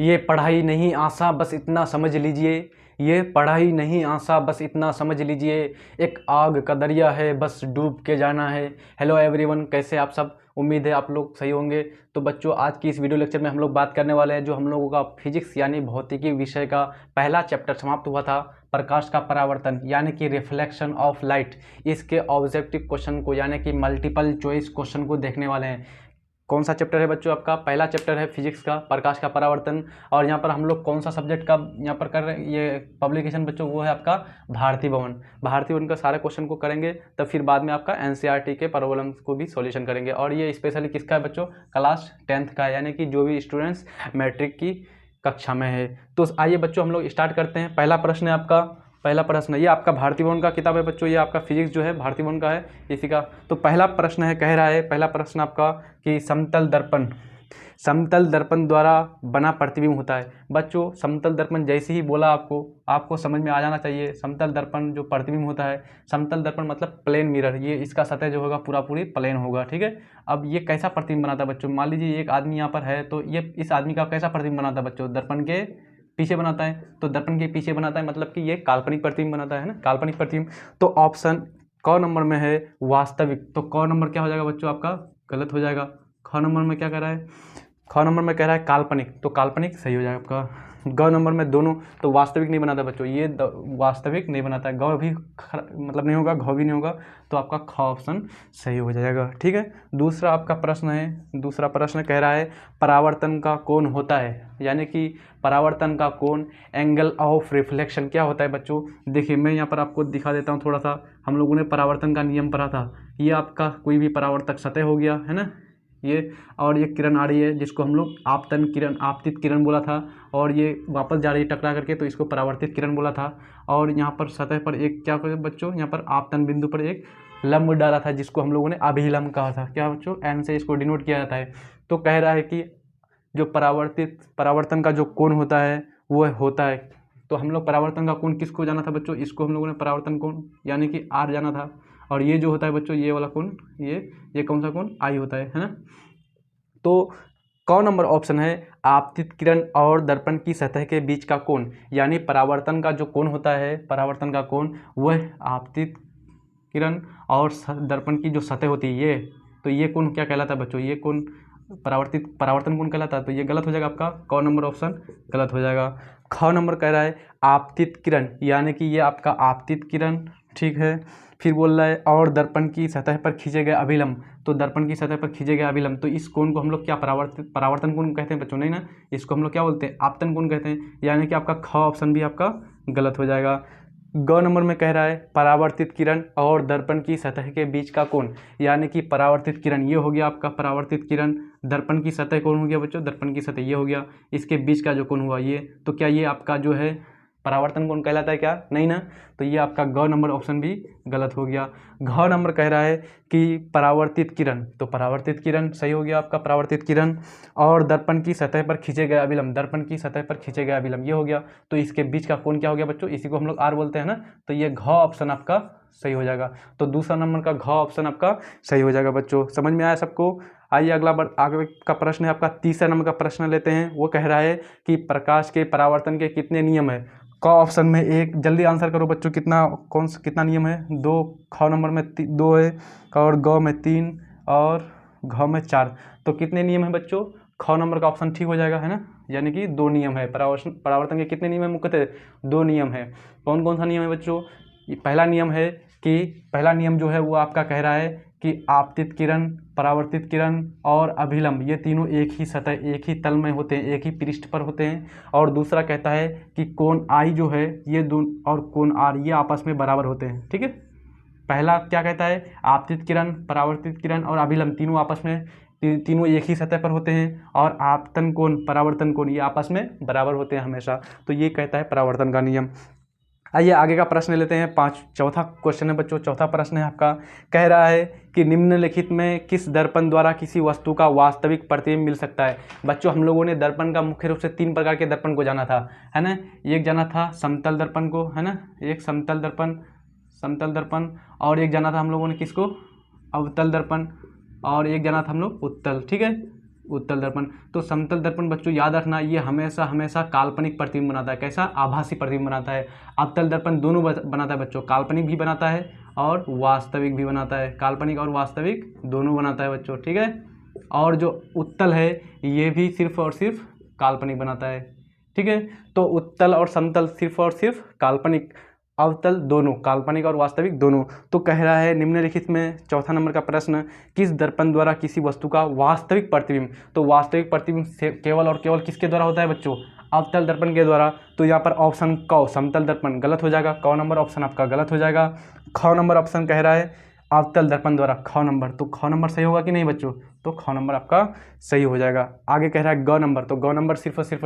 ये पढ़ाई नहीं आसा बस इतना समझ लीजिए, ये पढ़ाई नहीं आसा बस इतना समझ लीजिए, एक आग का दरिया है बस डूब के जाना है। हेलो एवरीवन, कैसे आप सब? उम्मीद है आप लोग सही होंगे। तो बच्चों, आज की इस वीडियो लेक्चर में हम लोग बात करने वाले हैं जो हम लोगों का फिजिक्स यानी भौतिकी विषय का पहला चैप्टर समाप्त हुआ था, प्रकाश का परावर्तन यानी कि रिफ्लेक्शन ऑफ लाइट। इसके ऑब्जेक्टिव क्वेश्चन को यानी कि मल्टीपल चॉइस क्वेश्चन को देखने वाले हैं। कौन सा चैप्टर है बच्चों? आपका पहला चैप्टर है फिजिक्स का, प्रकाश का परावर्तन। और यहाँ पर हम लोग कौन सा सब्जेक्ट का यहाँ पर कर रहे हैं, ये पब्लिकेशन बच्चों वो है आपका भारतीय भवन। भारतीय भवन का सारे क्वेश्चन को करेंगे, तब फिर बाद में आपका एनसीईआरटी के प्रॉब्लम्स को भी सॉल्यूशन करेंगे। और ये स्पेशली किसका है बच्चों? क्लास 10th का है, यानी कि जो भी स्टूडेंट्स मैट्रिक की कक्षा में है। तो आइए बच्चों हम लोग स्टार्ट करते हैं। पहला प्रश्न है आपका, पहला प्रश्न ये आपका भारतीय भवन का किताब है बच्चों, ये आपका फिजिक्स जो है भारतीय भवन का है इसी का। तो पहला प्रश्न है, कह रहा है पहला प्रश्न आपका कि समतल दर्पण द्वारा बना प्रतिबिंब होता है। बच्चों, समतल दर्पण जैसे ही बोला आपको समझ में आ जाना चाहिए। समतल दर्पण जो प्रतिबिंब होता है, समतल दर्पण मतलब प्लेन मिरर, ये इसका सतह जो होगा पूरा पूरी प्लेन होगा, ठीक है। अब ये कैसा प्रतिबिंब बनाता है बच्चों? मान लीजिए एक आदमी यहाँ पर है, तो ये इस आदमी का कैसा प्रतिबिंब बनाता है बच्चों? दर्पण के पीछे बनाता है। तो दर्पण के पीछे बनाता है मतलब कि ये काल्पनिक प्रतिबिंब बनाता है ना, काल्पनिक प्रतिबिंब। तो ऑप्शन क नंबर में है वास्तविक। तो क नंबर क्या हो जाएगा बच्चों? आपका गलत हो जाएगा। ख नंबर में क्या कह रहा है? ख नंबर में कह रहा है काल्पनिक, तो काल्पनिक सही हो जाएगा आपका। ग नंबर में दोनों, तो वास्तविक नहीं बनाता बच्चों, ये वास्तविक नहीं बनाता है। ग भी मतलब नहीं होगा, घ भी नहीं होगा, तो आपका ख ऑप्शन सही हो जाएगा, ठीक है। दूसरा आपका प्रश्न है, दूसरा प्रश्न कह रहा है परावर्तन का कोण होता है, यानी कि परावर्तन का कोण एंगल ऑफ रिफ्लेक्शन क्या होता है बच्चों? देखिए मैं यहाँ पर आपको दिखा देता हूँ थोड़ा सा। हम लोगों ने परावर्तन का नियम पढ़ा था। ये आपका कोई भी परावर्तक सतह हो गया है ना, ये, और ये किरण आ रही है जिसको हम लोग आपतित किरण बोला था, और ये वापस जा रही है टकरा करके, तो इसको परावर्तित किरण बोला था। और यहाँ पर सतह पर एक क्या करें बच्चों, यहाँ पर आपतन बिंदु पर एक लंब डाला था जिसको हम लोगों ने अभिलंब कहा था। क्या बच्चों? एन से इसको डिनोट किया जाता है। तो कह रहा है कि जो परावर्तन का जो कोण होता है वो होता है। तो हम लोग परावर्तन का कोण किसको जाना था बच्चों? इसको हम लोगों ने परावर्तन कोण यानी कि आर जाना था। और ये जो होता है बच्चों, ये वाला कोण, ये कौन सा कोण? आई होता है ना। तो क नंबर ऑप्शन है आपतित किरण और दर्पण की सतह के बीच का कोण, यानी परावर्तन का जो कोण होता है, परावर्तन का कोण, वह आपतित किरण और दर्पण की जो सतह होती है, ये, तो ये कोण क्या कहलाता है बच्चों? ये कोण परावर्तन कोण कहलाता है। तो ये गलत हो जाएगा आपका, क नंबर ऑप्शन गलत हो जाएगा। ख नंबर कह रहा है आपतित किरण, यानी कि ये आपका आपतित किरण, ठीक है। फिर बोल रहा है और दर्पण की सतह पर खींचे गए अभिलंब, तो दर्पण की सतह पर खींचे गए अभिलंब, तो इस कोण को हम लोग क्या परावर्तन कोण कहते हैं बच्चों? नहीं ना, इसको हम लोग क्या बोलते हैं? आपतन कोण कहते हैं। यानी कि आपका ख ऑप्शन भी आपका गलत हो जाएगा। ग नंबर में कह रहा है परावर्तित किरण और दर्पण की सतह के बीच का कोण, यानी कि परावर्तित किरण, ये हो गया आपका परावर्तित किरण। दर्पण की सतह कौन हो गया बच्चों? दर्पण की सतह ये हो गया। इसके बीच का जो कोण हुआ ये, तो क्या ये आपका जो है परावर्तन कोण कहलाता है क्या? नहीं ना, तो ये आपका ग नंबर ऑप्शन भी गलत हो गया। घ नंबर कह रहा है कि परावर्तित किरण, तो परावर्तित किरण सही हो गया आपका, परावर्तित किरण और दर्पण की सतह पर खींचे गए अभिलंब, दर्पण की सतह पर खींचे गए अभिलंब, ये हो गया। तो इसके बीच का कोण क्या हो गया बच्चों? इसी को हम लोग आर बोलते हैं ना, तो ये घ ऑप्शन आपका सही हो जाएगा। तो दूसरा नंबर का घ ऑप्शन आपका सही हो जाएगा बच्चों। समझ में आया सबको? आइए अगला बार आगे का प्रश्न है आपका, तीसरा नंबर का प्रश्न लेते हैं। वो कह रहा है कि प्रकाश के परावर्तन के कितने नियम है? क ऑप्शन में एक, जल्दी आंसर करो बच्चों, कितना नियम है? 2, ख नंबर में 2 है, और ग में 3 और घ में 4। तो कितने नियम है बच्चों? ख नंबर का ऑप्शन ठीक हो जाएगा, है ना, यानी कि 2 नियम है। परावर्तन के कितने नियम है? मुख्यतः 2 नियम है। कौन कौन सा नियम है बच्चों? पहला नियम है कि पहला नियम जो है वो आपका कह रहा है कि आपतित किरण, परावर्तित किरण और अभिलंब, ये तीनों एक ही सतह, एक ही तल में होते हैं, एक ही पृष्ठ पर होते हैं। और दूसरा कहता है कि कोण आई जो है ये दोनों और कोण आर ये आपस में बराबर होते हैं, ठीक है। पहला क्या कहता है? आपतित किरण, परावर्तित किरण और अभिलंब तीनों आपस में, तीनों एक ही सतह पर होते हैं, और आपतन कोण, परावर्तन कोण, ये आपस में बराबर होते हैं हमेशा। तो ये कहता है परावर्तन का नियम। आइए आगे का प्रश्न लेते हैं। चौथा क्वेश्चन है बच्चों, चौथा प्रश्न है आपका, कह रहा है कि निम्नलिखित में किस दर्पण द्वारा किसी वस्तु का वास्तविक प्रतिबिंब मिल सकता है? बच्चों, हम लोगों ने दर्पण का मुख्य रूप से 3 प्रकार के दर्पण को जाना था, है ना। एक जाना था समतल दर्पण को, है ना, एक समतल दर्पण, और एक जाना था हम लोगों ने किसको? अवतल दर्पण, और एक जाना था हम लोग उत्तल, ठीक है। उत्तल दर्पण। तो समतल दर्पण बच्चों याद रखना, ये हमेशा हमेशा काल्पनिक प्रतिबिंब बनाता है। कैसा? आभासी प्रतिबिंब बनाता है। अवतल दर्पण दोनों बनाता है बच्चों, काल्पनिक भी बनाता है और वास्तविक भी बनाता है। काल्पनिक और वास्तविक दोनों बनाता है बच्चों, ठीक है। और जो उत्तल है ये भी सिर्फ और सिर्फ काल्पनिक बनाता है, ठीक है। तो उत्तल और समतल सिर्फ और सिर्फ काल्पनिक, अवतल दोनों, काल्पनिक और वास्तविक दोनों। तो कह रहा है निम्नलिखित में चौथा नंबर का प्रश्न, किस दर्पण द्वारा किसी वस्तु का वास्तविक प्रतिबिंब, तो वास्तविक प्रतिबिंब केवल और केवल किसके द्वारा होता है बच्चों? अवतल दर्पण के द्वारा। तो यहाँ पर ऑप्शन क समतल दर्पण गलत हो जाएगा, क नंबर ऑप्शन आपका गलत हो जाएगा। ख नंबर ऑप्शन कह रहा है अवतल दर्पण द्वारा, ख नंबर। तो ख नंबर सही होगा कि नहीं बच्चों? तो ख नंबर आपका सही हो जाएगा। आगे कह रहा है ग नंबर, तो ग नंबर सिर्फ और सिर्फ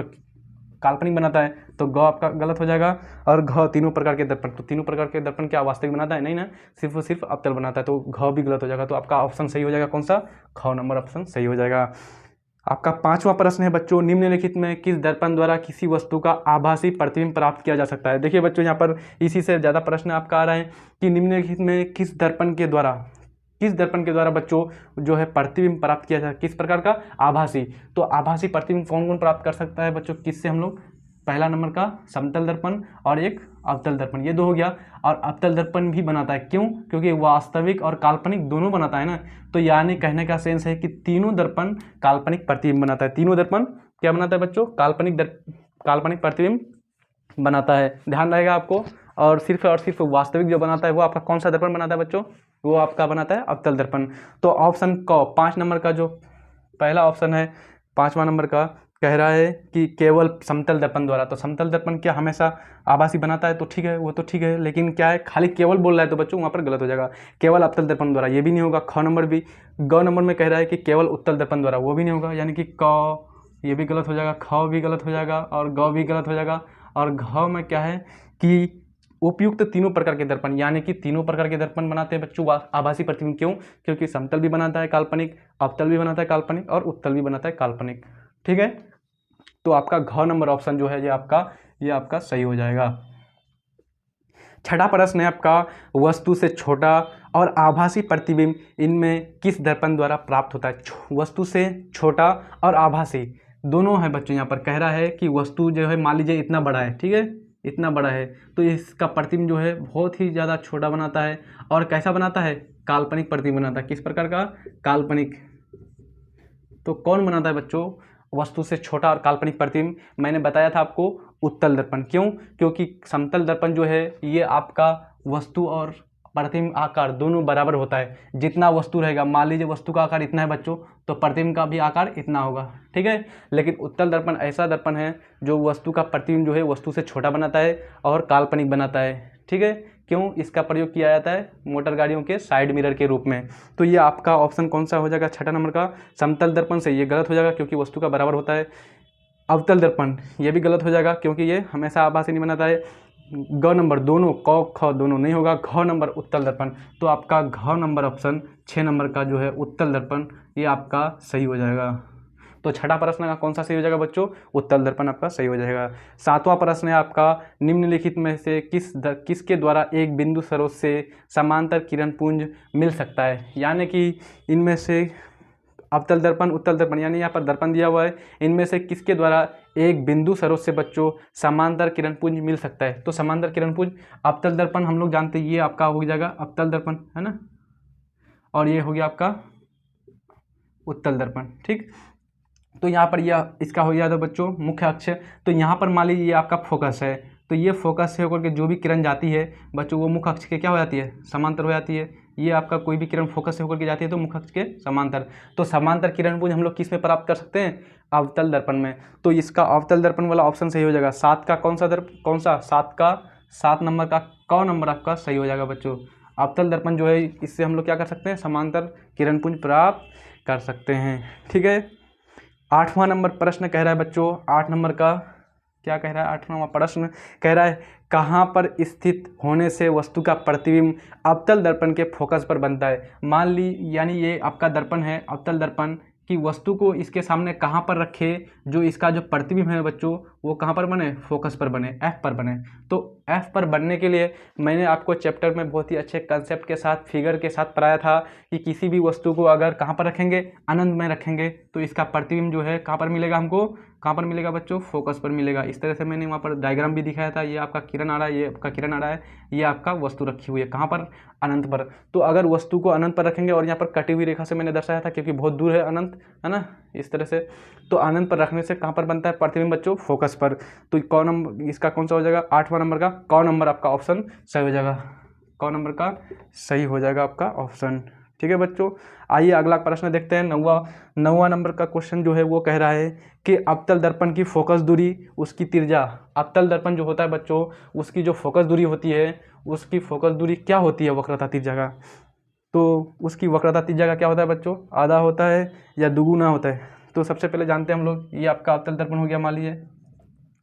काल्पनिक बनाता है, तो ग आपका गलत हो जाएगा। और घ तीनों प्रकार के दर्पण, तो तीनों प्रकार के दर्पण क्या वास्तविक बनाता है? नहीं ना, सिर्फ और सिर्फ अवतल बनाता है, तो घ भी गलत हो जाएगा। तो आपका ऑप्शन सही हो जाएगा कौन सा? ख नंबर ऑप्शन सही हो जाएगा। आपका पांचवा प्रश्न है बच्चों, निम्नलिखित में किस दर्पण द्वारा किसी वस्तु का आभासी प्रतिबिंब प्राप्त किया जा सकता है? देखिए बच्चों, यहाँ पर इसी से ज़्यादा प्रश्न आपका आ रहा है कि निम्नलिखित में किस दर्पण के द्वारा बच्चों जो है प्रतिबिंब प्राप्त किया जाए, किस प्रकार का? आभासी। तो आभासी प्रतिबिंब कौन कौन प्राप्त कर सकता है बच्चों? किससे हम लोग? पहला नंबर का समतल दर्पण और एक अवतल दर्पण, ये दो हो गया। और अवतल दर्पण भी बनाता है, क्यों? क्योंकि वास्तविक और काल्पनिक दोनों बनाता है ना। तो यानी कहने का सेंस है कि तीनों दर्पण काल्पनिक प्रतिबिंब बनाता है। तीनों दर्पण क्या बनाता है बच्चों? काल्पनिक प्रतिबिंब बनाता है, ध्यान रहेगा आपको। और सिर्फ वास्तविक जो बनाता है वो आपका कौन सा दर्पण बनाता है बच्चों? वो आपका बनाता है अवतल दर्पण। तो ऑप्शन क 5 नंबर का जो पहला ऑप्शन है 5वां नंबर का कह रहा है कि केवल समतल दर्पण द्वारा। तो समतल दर्पण क्या हमेशा आभासी बनाता है? तो ठीक है, वो तो ठीक है, लेकिन क्या है, खाली केवल बोल रहा है तो बच्चों वहाँ पर गलत हो जाएगा। केवल अवतल दर्पण द्वारा ये भी नहीं होगा। ख नंबर भी, ग नंबर में कह रहा है कि केवल उत्तल दर्पण द्वारा, वो भी नहीं होगा, यानी कि क ये भी गलत हो जाएगा, ख भी गलत हो जाएगा और ग भी गलत हो जाएगा। और घ में क्या है कि उपयुक्त तीनों प्रकार के दर्पण, यानी कि तीनों प्रकार के दर्पण बनाते हैं बच्चों आभासी प्रतिबिंब। क्यों? क्योंकि समतल भी बनाता है काल्पनिक, अवतल भी बनाता है काल्पनिक और उत्तल भी बनाता है काल्पनिक, ठीक है। तो आपका घ नंबर ऑप्शन जो है ये आपका सही हो जाएगा। छठा प्रश्न है आपका, वस्तु से छोटा और आभासी प्रतिबिंब इनमें किस दर्पण द्वारा प्राप्त होता है? वस्तु से छोटा और आभासी दोनों है बच्चों। यहाँ पर कह रहा है कि वस्तु जो है मान लीजिए इतना बड़ा है, ठीक है, इतना बड़ा है, तो इसका प्रतिबिंब जो है बहुत ही ज़्यादा छोटा बनाता है। और कैसा बनाता है? काल्पनिक प्रतिबिंब बनाता है। किस प्रकार का? काल्पनिक। तो कौन बनाता है बच्चों वस्तु से छोटा और काल्पनिक प्रतिबिंब? मैंने बताया था आपको, उत्तल दर्पण। क्यों? क्योंकि समतल दर्पण जो है ये आपका वस्तु और प्रतिबिंब आकार दोनों बराबर होता है। जितना वस्तु रहेगा, मान लीजिए वस्तु का आकार इतना है बच्चों, तो प्रतिबिंब का भी आकार इतना होगा, ठीक है। लेकिन उत्तल दर्पण ऐसा दर्पण है जो वस्तु का प्रतिबिंब जो है वस्तु से छोटा बनाता है और काल्पनिक बनाता है, ठीक है। क्यों? इसका प्रयोग किया जाता है मोटर गाड़ियों के साइड मिरर के रूप में। तो ये आपका ऑप्शन कौन सा हो जाएगा? छठा नंबर का समतल दर्पण से ये गलत हो जाएगा क्योंकि वस्तु का बराबर होता है। अवतल दर्पण ये भी गलत हो जाएगा क्योंकि ये हमेशा आभासी नहीं बनाता है। ग नंबर दोनों, क ख दोनों नहीं होगा। घ नंबर उत्तल दर्पण, तो आपका घ नंबर ऑप्शन 6 नंबर का जो है उत्तल दर्पण ये आपका सही हो जाएगा। तो छठा प्रश्न का कौन सा सही हो जाएगा बच्चों? उत्तल दर्पण आपका सही हो जाएगा। सातवां प्रश्न है आपका, निम्नलिखित में से किसके द्वारा एक बिंदु स्रोत से समांतर किरण पुंज मिल सकता है? यानी कि इनमें से अवतल दर्पण, उत्तल दर्पण, यानी यहाँ पर दर्पण दिया हुआ है, इनमें से किसके द्वारा एक बिंदु स्रोत से बच्चों समांतर किरण पुंज मिल सकता है? तो समांतर किरण पुंज अवतल दर्पण हम लोग जानते हैं, ये आपका हो जाएगा अवतल दर्पण, है ना, और ये हो गया आपका उत्तल दर्पण, ठीक। तो यहाँ पर यह इसका हो गया था बच्चों मुख्य अक्ष। तो यहाँ पर मान लीजिए ये आपका फोकस है, तो ये फोकस से होकर के जो भी किरण जाती है बच्चों वो मुख्य अक्ष के क्या हो जाती है? समांतर हो जाती है। ये आपका कोई भी किरण फोकस से होकर के जाती है तो मुख्य अक्ष के समांतर। तो समांतर किरण पुंज हम लोग किस में प्राप्त कर सकते हैं? अवतल दर्पण में। तो इसका अवतल दर्पण वाला ऑप्शन सही हो जाएगा। 7 का कौन सा 7 नंबर का क नंबर आपका सही हो जाएगा बच्चों। अवतल दर्पण जो है इससे हम लोग क्या कर सकते हैं? समांतर किरण पुंज प्राप्त कर सकते हैं, ठीक है। 8वां नंबर प्रश्न कह रहा है बच्चों, 8 नंबर का क्या कह रहा है? 8वां प्रश्न कह रहा है, कहाँ पर स्थित होने से वस्तु का प्रतिबिंब अवतल दर्पण के फोकस पर बनता है? मान ली यानी ये आपका दर्पण है अवतल दर्पण, कि वस्तु को इसके सामने कहाँ पर रखे जो इसका जो प्रतिबिंब है बच्चों वो कहाँ पर बने, फोकस पर बने, एफ पर बने। तो एफ पर बनने के लिए मैंने आपको चैप्टर में बहुत ही अच्छे कंसेप्ट के साथ, फिगर के साथ पढ़ाया था कि किसी भी वस्तु को अगर कहाँ पर रखेंगे, अनंत में रखेंगे, तो इसका प्रतिबिंब जो है कहाँ पर मिलेगा हमको, कहाँ पर मिलेगा बच्चों, फोकस पर मिलेगा। इस तरह से मैंने वहाँ पर डायग्राम भी दिखाया था। ये आपका किरण आ रहा है, ये आपका किरण आ रहा है, ये आपका वस्तु रखी हुई है कहाँ पर, अनंत पर। तो अगर वस्तु को अनंत पर रखेंगे, और यहाँ पर कटी हुई रेखा से मैंने दर्शाया था क्योंकि बहुत दूर है अनंत, है ना, इस तरह से। तो अनंत पर रखने से कहाँ पर बनता है प्रतिबिंब बच्चों, फोकस पर। तो क नंबर इसका कौन सा हो जाएगा, 8वां नंबर का क नंबर आपका ऑप्शन सही हो जाएगा, क नंबर का सही हो जाएगा आपका ऑप्शन। ठीक है बच्चों, आइए अगला प्रश्न देखते हैं। नौवां नंबर का क्वेश्चन जो है वो कह रहा है कि अवतल दर्पण की फोकस दूरी, उसकी त्रिज्या। अवतल दर्पण जो होता है बच्चों, उसकी जो फोकस दूरी होती है, उसकी फोकस दूरी क्या होती है वक्रता त्रिज्या का। तो उसकी वक्रता त्रिज्या का क्या होता है बच्चों, आधा होता है या दुगुना होता है। तो सबसे पहले जानते हैं हम लोग, ये आपका अवतल दर्पण हो गया, मान लीजिए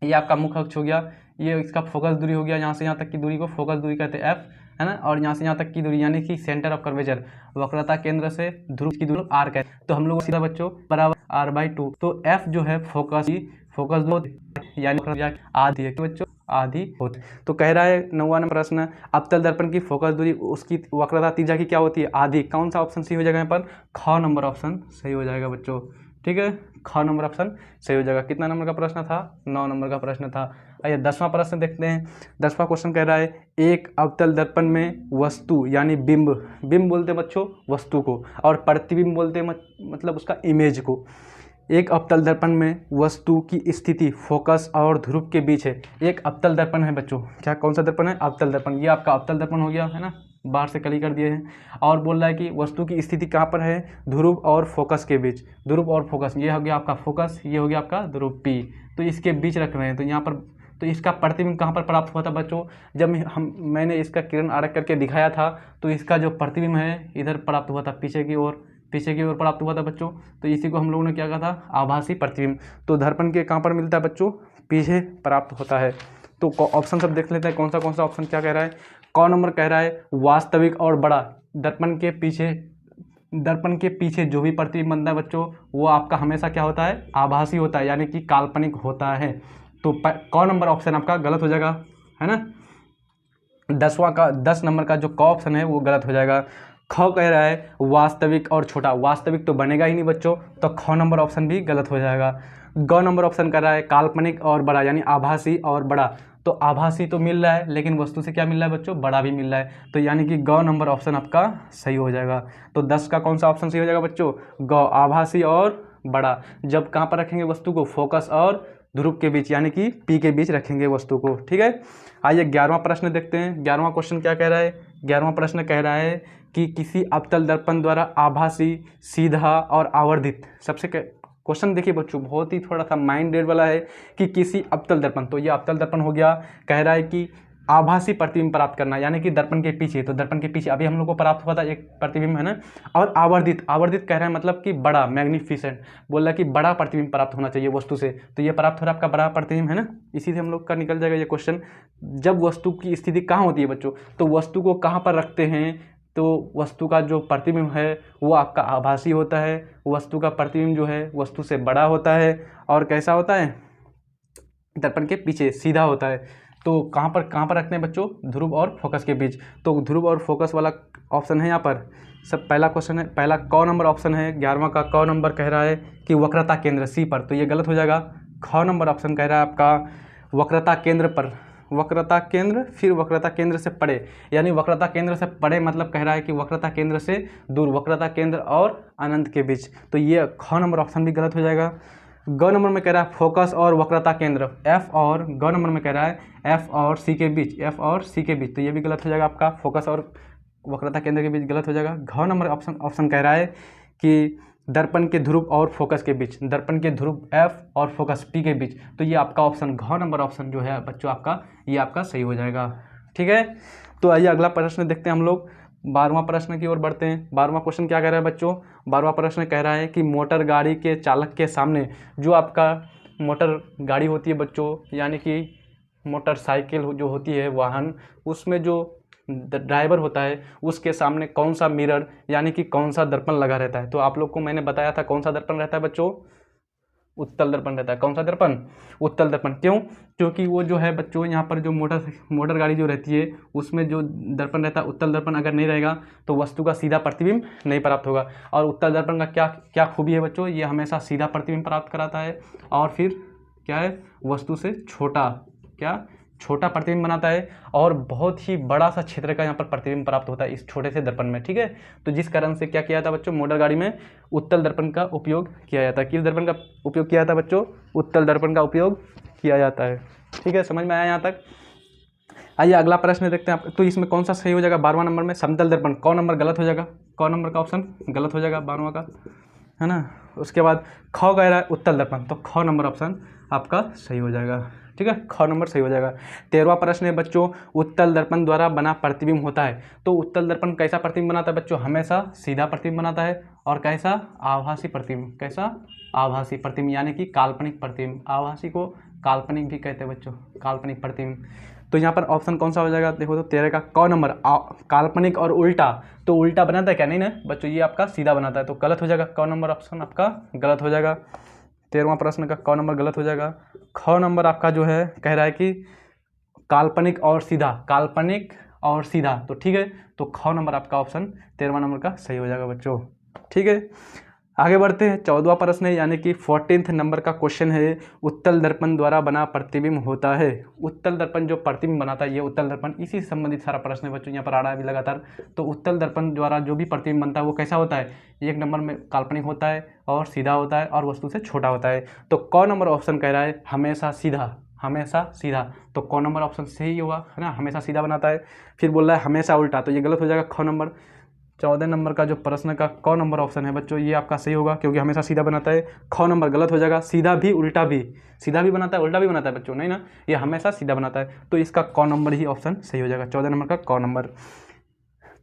ये आपका मुख्य अक्ष हो गया, ये इसका फोकस दूरी हो गया, यहाँ से यहाँ तक की दूरी को फोकस दूरी कहते हैं एफ, है ना, और यहाँ से यहाँ तक की दूरी यानी कि सेंटर ऑफ कर्वेचर, वक्रता केंद्र से ध्रुव की दूरी आर कहते हैं। तो हम लोग सीधा बच्चों बराबर r/2। तो एफ जो है फोकस दूरी यानी आधी है बच्चों, आधी होती। तो कह रहा है 9वां नंबर प्रश्न, अवतल दर्पण की फोकस दूरी उसकी वक्रता त्रिज्या की क्या होती है, आधी। कौन सा ऑप्शन सही हो जाएगा यहाँ पर, ख नंबर ऑप्शन सही हो जाएगा बच्चों। ठीक है, ख नंबर ऑप्शन सही हो जाएगा। कितना नंबर का प्रश्न था, 9 नंबर का प्रश्न था। आइए 10वां प्रश्न देखते हैं। 10वां क्वेश्चन कह रहा है, एक अवतल दर्पण में वस्तु यानी बिंब बोलते हैं बच्चों वस्तु को, और प्रतिबिंब बोलते हैं मतलब उसका इमेज को। एक अवतल दर्पण में वस्तु की स्थिति फोकस और ध्रुव के बीच है। एक अवतल दर्पण है बच्चों, क्या कौन सा दर्पण है, अवतल दर्पण। ये आपका अवतल दर्पण हो गया, है ना, बाहर से कली कर दिए हैं। और बोल रहा है कि वस्तु की स्थिति कहाँ पर है, ध्रुव और फोकस के बीच। ध्रुव और फोकस, ये हो गया आपका फोकस, ये हो गया आपका ध्रुव पी, तो इसके बीच रख रहे हैं। तो यहाँ पर तो इसका प्रतिबिंब कहाँ पर प्राप्त हुआ था बच्चों, जब मैंने इसका किरण आरेख करके दिखाया था, तो इसका जो प्रतिबिंब है इधर प्राप्त हुआ था, पीछे की ओर प्राप्त हुआ था बच्चों। तो इसी को हम लोगों ने क्या कहा था, आभासी प्रतिबिंब। तो दर्पण के कहाँ पर मिलता है बच्चों, पीछे प्राप्त होता है। तो ऑप्शन सब देख लेते हैं, कौन सा ऑप्शन क्या कह रहा है। क नंबर कह रहा है वास्तविक और बड़ा। दर्पण के पीछे जो भी प्रतिबिंब बनता है बच्चों, वो आपका हमेशा क्या होता है, आभासी होता है, यानी कि काल्पनिक होता है। तो क नंबर ऑप्शन आपका गलत हो जाएगा, है ना। 10 नंबर का जो क ऑप्शन है वो गलत हो जाएगा। ख कह रहा है वास्तविक और छोटा। वास्तविक तो बनेगा ही नहीं बच्चों, तो ख नंबर ऑप्शन भी गलत हो जाएगा। ग नंबर ऑप्शन कर रहा है काल्पनिक और बड़ा, यानी आभासी और बड़ा। तो आभासी तो मिल रहा है, लेकिन वस्तु से क्या मिल रहा है बच्चों, बड़ा भी मिल रहा है। तो यानी कि ग नंबर ऑप्शन आपका सही हो जाएगा। तो 10 का कौन सा ऑप्शन सही हो जाएगा बच्चों, ग, आभासी और बड़ा। जब कहाँ पर रखेंगे वस्तु को, फोकस और ध्रुव के बीच, यानी कि पी के बीच रखेंगे वस्तु को। ठीक है, आइए 11वां प्रश्न देखते हैं। 11वां क्वेश्चन क्या कह रहा है। 11वां प्रश्न कह रहा है कि किसी अवतल दर्पण द्वारा आभासी, सीधा और आवर्धित। सबसे क्वेश्चन देखिए बच्चों, बहुत ही थोड़ा सा माइंड डेड वाला है कि किसी अवतल दर्पण, तो ये अवतल दर्पण हो गया। कह रहा है कि आभासी प्रतिबिंब प्राप्त करना, यानी कि दर्पण के पीछे। तो दर्पण के पीछे अभी हम लोग को प्राप्त हुआ था एक प्रतिबिंब, है ना। और आवर्धित कह रहा है मतलब कि बड़ा, मैग्निफिसेंट, बोल रहा है कि बड़ा प्रतिबिंब प्राप्त होना चाहिए वस्तु से। तो ये प्राप्त हो रहा है आपका बड़ा प्रतिबिंब, है ना। इसी से हम लोग का निकल जाएगा ये क्वेश्चन। जब वस्तु की स्थिति कहाँ होती है बच्चों, तो वस्तु को कहाँ पर रखते हैं, तो वस्तु का जो प्रतिबिंब है वो आपका आभासी होता है। वस्तु का प्रतिबिंब जो है वस्तु से बड़ा होता है, और कैसा होता है, दर्पण के पीछे सीधा होता है। तो कहाँ पर रखते हैं बच्चों, ध्रुव और फोकस के बीच। तो ध्रुव और फोकस वाला ऑप्शन है यहाँ पर सब। पहला क्वेश्चन है, पहला क नंबर ऑप्शन है। 11वां का क नंबर कह रहा है कि वक्रता केंद्र सी पर, तो ये गलत हो जाएगा। ख नंबर ऑप्शन कह रहा है आपका वक्रता केंद्र पर, वक्रता केंद्र, फिर वक्रता केंद्र से परे, यानी वक्रता केंद्र से परे मतलब कह रहा है कि वक्रता केंद्र से दूर, वक्रता केंद्र और अनंत के बीच। तो ये ख नंबर ऑप्शन भी गलत हो जाएगा। ग नंबर में कह रहा है फोकस और वक्रता केंद्र, एफ, और ग नंबर में कह रहा है एफ और सी के बीच, एफ और सी के बीच। तो ये भी गलत हो जाएगा आपका, फोकस और वक्रता केंद्र के बीच गलत हो जाएगा। घ नंबर ऑप्शन कह रहा है कि दर्पण के ध्रुव और फोकस के बीच, दर्पण के ध्रुव एफ और फोकस पी के बीच। तो ये आपका ऑप्शन घ नंबर ऑप्शन जो है बच्चों आपका, ये आपका सही हो जाएगा। ठीक है, तो आइए अगला प्रश्न देखते हैं हम लोग। 12वां प्रश्न की ओर बढ़ते हैं। 12वां क्वेश्चन क्या कह रहा है बच्चों, 12वां प्रश्न कह रहा है कि मोटर गाड़ी के चालक के सामने, जो आपका मोटर गाड़ी होती है बच्चों, यानी कि मोटरसाइकिल जो होती है वाहन, उसमें जो ड्राइवर होता है उसके सामने कौन सा मिरर यानी कि कौन सा दर्पण लगा रहता है। तो आप लोग को मैंने बताया था कौन सा दर्पण रहता है बच्चों, उत्तल दर्पण रहता है। कौन सा दर्पण, उत्तल दर्पण। क्यों, क्योंकि वो जो है बच्चों यहाँ पर जो मोटर गाड़ी जो रहती है उसमें जो दर्पण रहता है उत्तल दर्पण अगर नहीं रहेगा तो वस्तु का सीधा प्रतिबिंब नहीं प्राप्त होगा। और उत्तल दर्पण का क्या क्या खूबी है बच्चों, ये हमेशा सीधा प्रतिबिंब प्राप्त कराता है और फिर क्या है, वस्तु से छोटा प्रतिबिंब बनाता है और बहुत ही बड़ा सा क्षेत्र का यहाँ पर प्रतिबिंब प्राप्त होता है इस छोटे से दर्पण में। ठीक है, तो जिस कारण से क्या किया जाता है बच्चों, मोटर गाड़ी में उत्तल दर्पण का उपयोग किया जाता है। किस दर्पण का उपयोग किया जाता है बच्चों, उत्तल दर्पण का उपयोग किया जाता है। ठीक है, समझ में आया यहाँ तक। आइए अगला प्रश्न देखते हैं आप। तो इसमें कौन सा सही हो जाएगा 12वां नंबर में, समतल दर्पण। कौन नंबर गलत हो जाएगा, कौन नंबर का ऑप्शन गलत हो जाएगा 12वां का, है ना। उसके बाद ख कह रहा है उत्तल दर्पण, तो ख नंबर ऑप्शन आपका सही हो जाएगा। ठीक है, ख नंबर सही हो जाएगा। 13वां प्रश्न है बच्चों, उत्तल दर्पण द्वारा बना प्रतिबिंब होता है। तो उत्तल दर्पण कैसा प्रतिबिंब बनाता है बच्चों, हमेशा सीधा प्रतिबिंब बनाता है और कैसा, आभासी प्रतिबिंब। कैसा, आभासी प्रतिबिंब यानी कि काल्पनिक प्रतिबिंब। आभासी को काल्पनिक भी कहते हैं बच्चों, काल्पनिक प्रतिबिंब। तो यहाँ पर ऑप्शन कौन सा हो जाएगा, देखो तो 13 का क नंबर, काल्पनिक और उल्टा। तो उल्टा बनाता है क्या, नहीं ना बच्चों, ये आपका सीधा बनाता है, तो गलत हो जाएगा। क नंबर ऑप्शन आपका गलत हो जाएगा। 13वां प्रश्न का क नंबर गलत हो जाएगा। ख नंबर आपका जो है कह रहा है कि काल्पनिक और सीधा, काल्पनिक और सीधा। तो ठीक है, तो ख नंबर आपका ऑप्शन 13वां नंबर का सही हो जाएगा बच्चों। ठीक है, आगे बढ़ते हैं। 14वां प्रश्न है यानी कि 14th नंबर का क्वेश्चन है, उत्तल दर्पण द्वारा बना प्रतिबिंब होता है। उत्तल दर्पण जो प्रतिबिंब बनाता है ये उत्तल दर्पण, इसी से संबंधित सारा प्रश्न है बच्चों, यहाँ पर आ रहा है अभी लगातार। तो उत्तल दर्पण द्वारा जो भी प्रतिबिंब बनता है वो कैसा होता है, एक नंबर में काल्पनिक होता है और सीधा होता है और वस्तु से छोटा होता है। तो क नंबर ऑप्शन कह रहा है हमेशा सीधा, हमेशा सीधा। तो क नंबर ऑप्शन सही होगा, है ना, हमेशा सीधा बनाता है। फिर बोल रहा है हमेशा उल्टा, तो ये गलत हो जाएगा। ख नंबर 14 नंबर का जो प्रश्न का क नंबर ऑप्शन है बच्चों ये आपका सही होगा, क्योंकि हमेशा सीधा बनाता है। ख नंबर गलत हो जाएगा, सीधा भी उल्टा भी, सीधा भी बनाता है उल्टा भी बनाता है बच्चों, नहीं ना, ये हमेशा सीधा बनाता है। तो इसका क नंबर ही ऑप्शन सही हो जाएगा, 14 नंबर का क नंबर।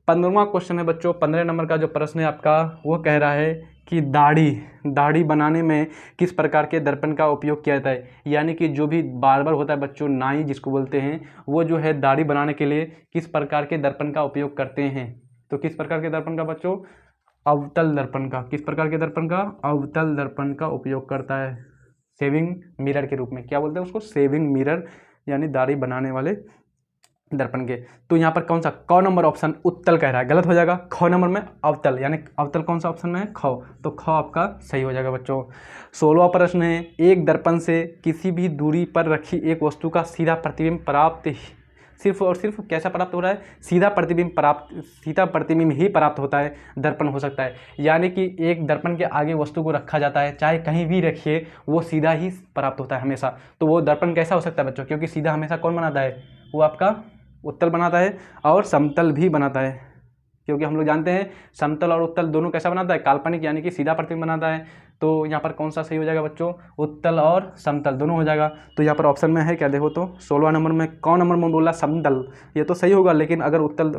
15वां क्वेश्चन है बच्चों, 15 नंबर का जो प्रश्न है आपका वो कह रहा है कि दाढ़ी बनाने में किस प्रकार के दर्पण का उपयोग किया जाता है। यानी कि जो भी बार्बर होता है बच्चों, नाई जिसको बोलते हैं, वो जो है दाढ़ी बनाने के लिए किस प्रकार के दर्पण का उपयोग करते हैं। तो किस प्रकार के दर्पण का बच्चों, अवतल दर्पण का। किस प्रकार के दर्पण का, अवतल दर्पण का उपयोग करता है, शेविंग मिरर के रूप में। क्या बोलते हैं उसको, शेविंग मिरर, यानी दाढ़ी बनाने वाले दर्पण के। तो यहाँ पर कौन सा, क नंबर ऑप्शन उत्तल कह रहा है, गलत हो जाएगा। ख नंबर में अवतल, यानी अवतल कौन सा ऑप्शन में है, ख, तो ख आपका सही हो जाएगा बच्चों। 16वां प्रश्न है, एक दर्पण से किसी भी दूरी पर रखी एक वस्तु का सीधा प्रतिबिंब प्राप्त सिर्फ और सिर्फ कैसा प्राप्त हो रहा है, सीधा प्रतिबिंब ही प्राप्त होता है, दर्पण हो सकता है। यानी कि एक दर्पण के आगे वस्तु को रखा जाता है, चाहे कहीं भी रखिए वो सीधा ही प्राप्त होता है हमेशा। तो वो दर्पण कैसा हो सकता है बच्चों, क्योंकि सीधा हमेशा कौन बनाता है, वो आपका उत्तल बनाता है और समतल भी बनाता है। क्योंकि हम लोग जानते हैं समतल और उत्तल दोनों कैसा बनाता है, काल्पनिक यानी कि सीधा प्रतिबिंब बनाता है। तो यहाँ पर कौन सा सही हो जाएगा बच्चों, उत्तल और समतल दोनों हो जाएगा। तो यहाँ पर ऑप्शन में है क्या, देखो तो 16वां नंबर में क नंबर में बोला समतल, ये तो सही होगा। लेकिन अगर उत्तल,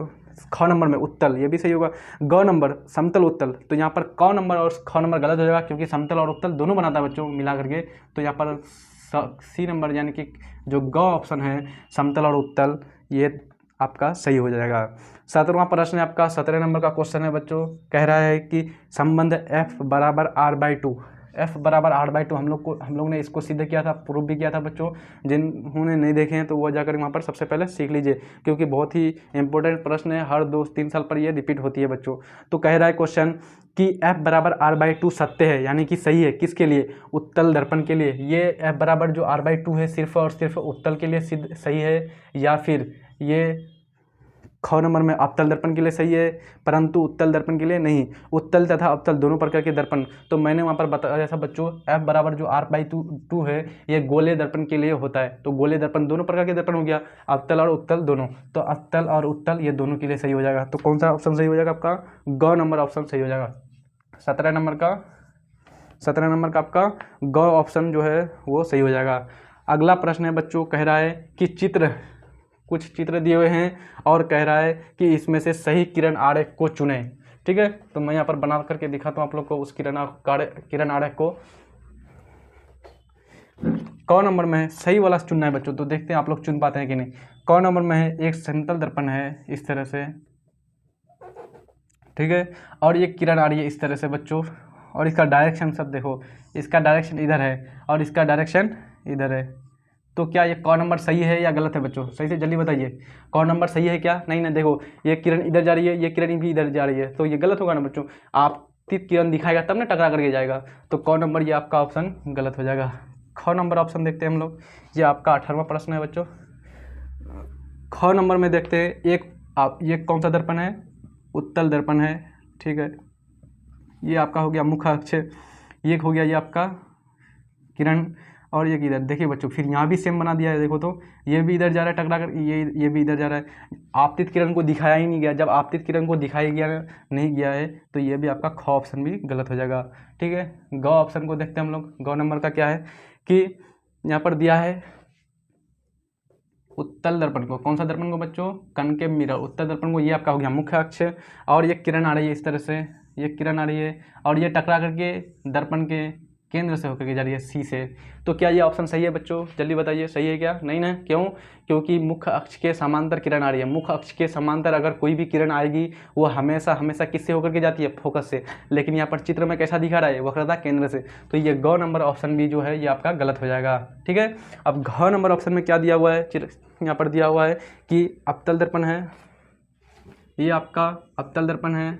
ख नंबर में उत्तल, ये भी सही होगा। ग नंबर समतल उत्तल, तो यहाँ पर क नंबर और ख नंबर गलत हो जाएगा, क्योंकि समतल और उत्तल दोनों बनाता है बच्चों मिला करके। तो यहाँ पर सी नंबर यानी कि जो ग ऑप्शन है समतल और उत्तल, ये आपका सही हो जाएगा। 17वां प्रश्न है आपका, 17 नंबर का क्वेश्चन है बच्चों, कह रहा है कि संबंध f बराबर r/2, f बराबर r/2 हम लोग ने इसको सिद्ध किया था, प्रूव भी किया था बच्चों। जिन्होंने नहीं देखे हैं तो वो जाकर वहाँ पर सबसे पहले सीख लीजिए, क्योंकि बहुत ही इंपॉर्टेंट प्रश्न है, हर 2-3 साल पर ये रिपीट होती है बच्चों। तो कह रहा है क्वेश्चन कि f बराबर r/2 सत्य है, यानी कि सही है, किसके लिए, उत्तल दर्पण के लिए। ये f बराबर जो r/2 है सिर्फ और सिर्फ उत्तल के लिए सिद्ध सही है, या फिर ये ख नंबर में अवतल दर्पण के लिए सही है, परंतु उत्तल दर्पण के लिए नहीं। उत्तल तथा अवतल दोनों प्रकार के दर्पण, तो मैंने वहाँ पर बताया था बच्चों, f बराबर जो r/2 है ये गोले दर्पण के लिए होता है। तो गोले दर्पण दोनों प्रकार के दर्पण हो गया, अवतल और उत्तल दोनों। तो अवतल और उत्तल ये दोनों के लिए सही हो जाएगा। तो कौन सा ऑप्शन सही हो जाएगा आपका, ग नंबर ऑप्शन सही हो जाएगा। 17 नंबर का आपका ग ऑप्शन जो है वो सही हो जाएगा। अगला प्रश्न है बच्चों, कह रहा है कि कुछ चित्र दिए हुए हैं और कह रहा है कि इसमें से सही किरण आरेख को चुनें। ठीक है, तो मैं यहाँ पर बना करके दिखाता हूँ आप लोग को उस किरण आरेख को। क नंबर में सही वाला चुनना है बच्चों, तो देखते हैं आप लोग चुन पाते हैं कि नहीं। क नंबर में है एक समतल दर्पण है इस तरह से, ठीक है, और ये किरण आ रही है इस तरह से बच्चों, और इसका डायरेक्शन सब देखो, इसका डायरेक्शन इधर है और इसका डायरेक्शन इधर है। तो क्या ये क नंबर सही है या गलत है बच्चों? सही से जल्दी बताइए, क नंबर सही है क्या? नहीं ना, देखो ये किरण इधर जा रही है, ये किरण भी इधर जा रही है, तो ये गलत होगा ना बच्चों। आपतित किरण दिखाएगा तब ना टकरा करके जाएगा, तो क नंबर ये आपका ऑप्शन गलत हो जाएगा। ख नंबर ऑप्शन देखते हैं हम लोग, ये आपका 18वां प्रश्न है बच्चों। ख नंबर में देखते हैं ये कौन सा दर्पण है? उत्तल दर्पण है, ठीक है। ये आपका हो गया मुख्य अक्ष, ये हो गया ये आपका किरण, और ये किधर देखिए बच्चों, फिर यहाँ भी सेम बना दिया है, देखो तो ये भी इधर जा रहा है टकरा कर, ये भी इधर जा रहा है। आपतित किरण को दिखाया ही नहीं गया, जब आपतित किरण को दिखाया गया नहीं गया है तो ये भी आपका ख ऑप्शन भी गलत हो जाएगा, ठीक है। ग ऑप्शन को देखते हैं हम लोग। ग नंबर का क्या है कि यहाँ पर दिया है उत्तल दर्पण को, कौन सा दर्पण को बच्चों? कनकेव मिरर, उत्तल दर्पण को, ये आपका हो गया मुख्य अक्ष, और ये किरण आ रही है इस तरह से, ये किरण आ रही है और ये टकरा करके दर्पण के केंद्र से होकर के जा रही है सी से। तो क्या ये ऑप्शन सही है बच्चों? जल्दी बताइए, सही है क्या? नहीं ना, क्यों? क्योंकि मुख्य अक्ष के समांतर किरण आ रही है। मुख्य अक्ष के समांतर अगर कोई भी किरण आएगी वो हमेशा हमेशा किससे होकर के जाती है? फोकस से। लेकिन यहाँ पर चित्र में कैसा दिखा रहा है? वक्रता केंद्र से। तो ये ग नंबर ऑप्शन भी जो है ये आपका गलत हो जाएगा, ठीक है। अब घ नंबर ऑप्शन में क्या दिया हुआ है? यहाँ पर दिया हुआ है कि अवतल दर्पण है, ये आपका अवतल दर्पण है,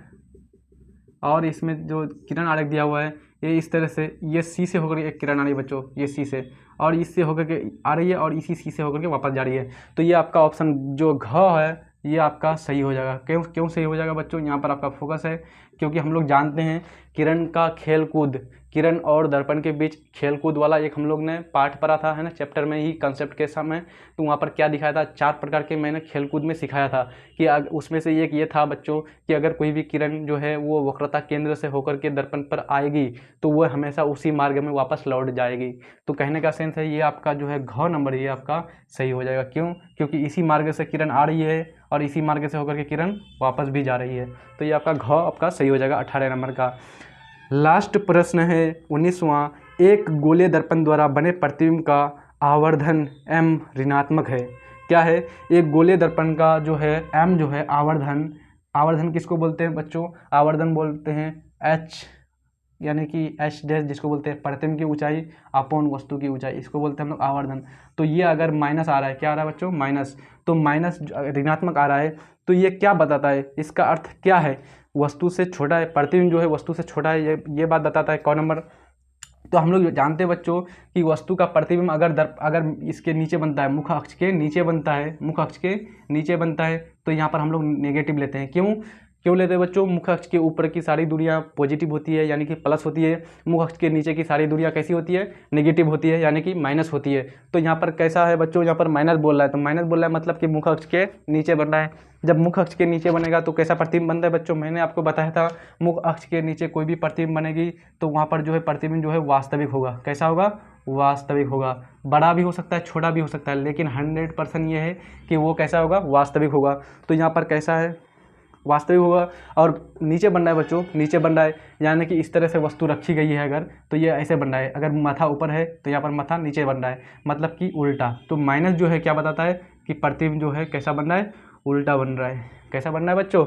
और इसमें जो किरण आरेख दिया हुआ है ये इस तरह से, ये सी से होकर एक किरण आ रही है बच्चों, ये सी से, और इससे होकर के आ रही है और इसी सी से होकर के वापस जा रही है। तो ये आपका ऑप्शन जो घ है ये आपका सही हो जाएगा। क्यों सही हो जाएगा बच्चों? यहाँ पर आपका फोकस है, क्योंकि हम लोग जानते हैं किरण का खेल कूद, किरण और दर्पण के बीच खेल कूद वाला एक हम लोग ने पाठ पढ़ा था, है ना, चैप्टर में ही कंसेप्ट के समय। तो वहाँ पर क्या दिखाया था? 4 प्रकार के मैंने खेल कूद में सिखाया था कि उसमें से एक ये था बच्चों कि अगर कोई भी किरण जो है वो वक्रता केंद्र से होकर के दर्पण पर आएगी तो वो हमेशा उसी मार्ग में वापस लौट जाएगी। तो कहने का सेंस है ये आपका जो है घ नंबर ये आपका सही हो जाएगा। क्यों? क्योंकि इसी मार्ग से किरण आ रही है और इसी मार्ग से होकर के किरण वापस भी जा रही है। तो ये आपका घ आपका सही हो जाएगा 18 नंबर का। लास्ट प्रश्न है 19वां। एक गोलीय दर्पण द्वारा बने प्रतिबिंब का आवर्धन m ऋणात्मक है। क्या है? एक गोलीय दर्पण का जो है m जो है आवर्धन किसको बोलते हैं बच्चों? आवर्धन बोलते हैं h, यानी कि h डैश जिसको बोलते हैं प्रतिबिंब की ऊंचाई अपॉन वस्तु की ऊंचाई, इसको बोलते हैं हम लोग आवर्धन। तो ये अगर माइनस आ रहा है, क्या आ रहा है बच्चों? माइनस। तो माइनस ऋणात्मक आ रहा है तो ये क्या बताता है? इसका अर्थ क्या है? वस्तु से छोटा है, प्रतिबिंब जो है वस्तु से छोटा है, ये बात बताता है क नंबर। तो हम लोग जानते हैं बच्चों कि वस्तु का प्रतिबिंब अगर इसके नीचे बनता है, मुख्य अक्ष के नीचे बनता है, तो यहाँ पर हम लोग नेगेटिव लेते हैं। क्यों लेते हैं बच्चों? मुख्य अक्ष के ऊपर की सारी दूरियां पॉजिटिव होती है यानी कि प्लस होती है, मुख्य अक्ष के नीचे की सारी दूरियां कैसी होती है? नेगेटिव होती है यानी कि माइनस होती है। तो यहाँ पर कैसा है बच्चों? यहाँ पर माइनस बोल रहा है, तो माइनस बोल रहा है मतलब कि मुख्य अक्ष के नीचे बन रहा है। जब मुख्य अक्ष के नीचे बनेगा तो कैसा प्रतिबिंब बनता है बच्चों? मैंने आपको बताया था मुख्य अक्ष के नीचे कोई भी प्रतिबिंब बनेगी तो वहाँ पर जो है प्रतिबिंब जो है वास्तविक होगा। कैसा होगा? वास्तविक होगा। बड़ा भी हो सकता है, छोटा भी हो सकता है, लेकिन 100% ये है कि वो कैसा होगा? वास्तविक होगा। तो यहाँ पर कैसा है? वास्तविक होगा। और नीचे बन रहा है बच्चों, नीचे बन रहा है यानी कि इस तरह से वस्तु रखी गई है अगर, तो ये ऐसे बन रहा है। अगर माथा ऊपर है तो यहाँ पर माथा नीचे बन रहा है, मतलब कि उल्टा। तो माइनस जो है क्या बताता है कि प्रतिबिंब जो है कैसा बन रहा है? उल्टा बन रहा है। कैसा बन रहा है बच्चों?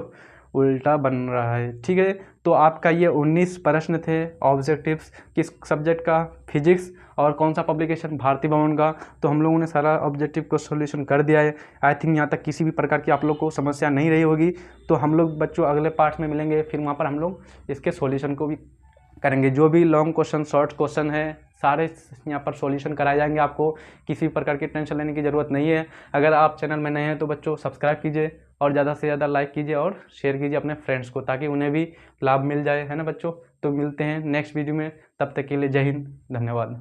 उल्टा बन रहा है, ठीक है। तो आपका ये 19 प्रश्न थे ऑब्जेक्टिव्स, किस सब्जेक्ट का? फिजिक्स। और कौन सा पब्लिकेशन? भारती भवन का। तो हम लोगों ने सारा ऑब्जेक्टिव को सॉल्यूशन कर दिया है। आई थिंक यहाँ तक किसी भी प्रकार की आप लोग को समस्या नहीं रही होगी। तो हम लोग बच्चों अगले पार्ट में मिलेंगे, फिर वहाँ पर हम लोग इसके सॉल्यूशन को भी करेंगे। जो भी लॉन्ग क्वेश्चन, शॉर्ट क्वेश्चन है, सारे यहाँ पर सॉल्यूशन कराए जाएंगे। आपको किसी प्रकार की टेंशन लेने की ज़रूरत नहीं है। अगर आप चैनल में नए हैं तो बच्चों सब्सक्राइब कीजिए और ज़्यादा से ज़्यादा लाइक कीजिए और शेयर कीजिए अपने फ्रेंड्स को, ताकि उन्हें भी लाभ मिल जाए, है ना बच्चों। तो मिलते हैं नेक्स्ट वीडियो में, तब तक के लिए जय हिंद, धन्यवाद।